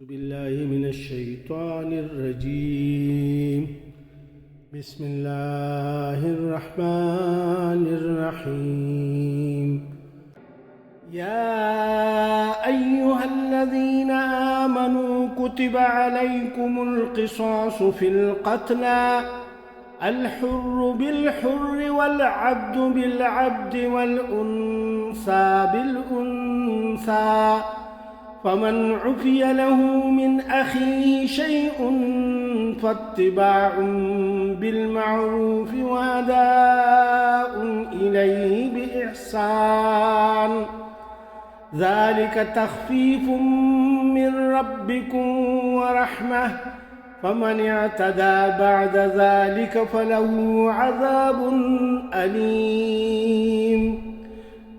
بالله من الشيطان الرجيم. بسم الله الرحمن الرحيم. يا أيها الذين آمنوا كتب عليكم القصاص في القتلى الحر بالحر والعبد بالعبد والأنثى بالأنثى فمن عفي له من أخيه شيء فاتباع بالمعروف وأداء إليه بإحسان ذلك تخفيف من ربكم ورحمة فمن اعتدى بعد ذلك فله عذاب أليم.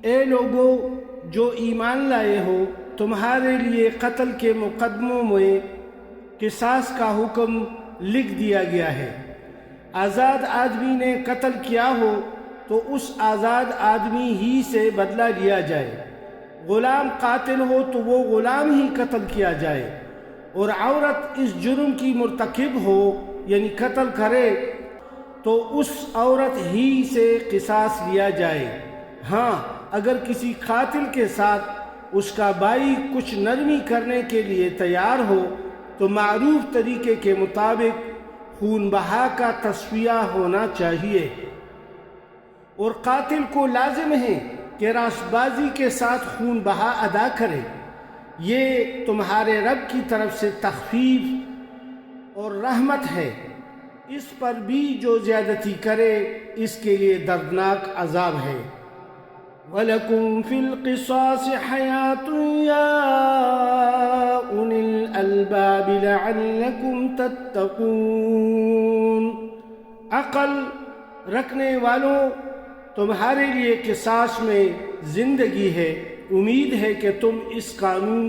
اے لوگو جو ایمان لائے ہو، تمہارے لیے قتل کے مقدموں میں قصاص کا حکم لکھ دیا گیا ہے۔ آزاد آدمی نے قتل کیا ہو تو اس آزاد آدمی ہی سے بدلہ لیا جائے۔ غلام قاتل ہو تو وہ غلام ہی قتل کیا جائے، اور عورت اس جرم کی مرتکب ہو یعنی قتل کرے تو اس عورت ہی سے قصاص لیا جائے۔ ہاں، اگر کسی قاتل کے ساتھ اس کا بھائی کچھ نرمی کرنے کے لیے تیار ہو تو معروف طریقے کے مطابق خون بہا کا تصفیہ ہونا چاہیے، اور قاتل کو لازم ہے کہ راست بازی کے ساتھ خون بہا ادا کرے۔ یہ تمہارے رب کی طرف سے تخفیف اور رحمت ہے۔ اس پر بھی جو زیادتی کرے اس کے لیے دردناک عذاب ہے۔ وَلَكُمْ فِي الْقِصَاصِ حَيَاةٌ يَا أُولِي الْأَلْبَابِ لَعَلَّكُمْ تَتَّقُونَ۔ عقل رکھنے والوں، تمہارے لیے قصاص میں زندگی ہے، امید ہے کہ تم اس قانون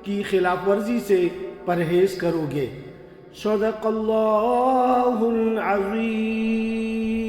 کی خلاف ورزی سے پرہیز کرو گے۔ صدق اللہ العظیم۔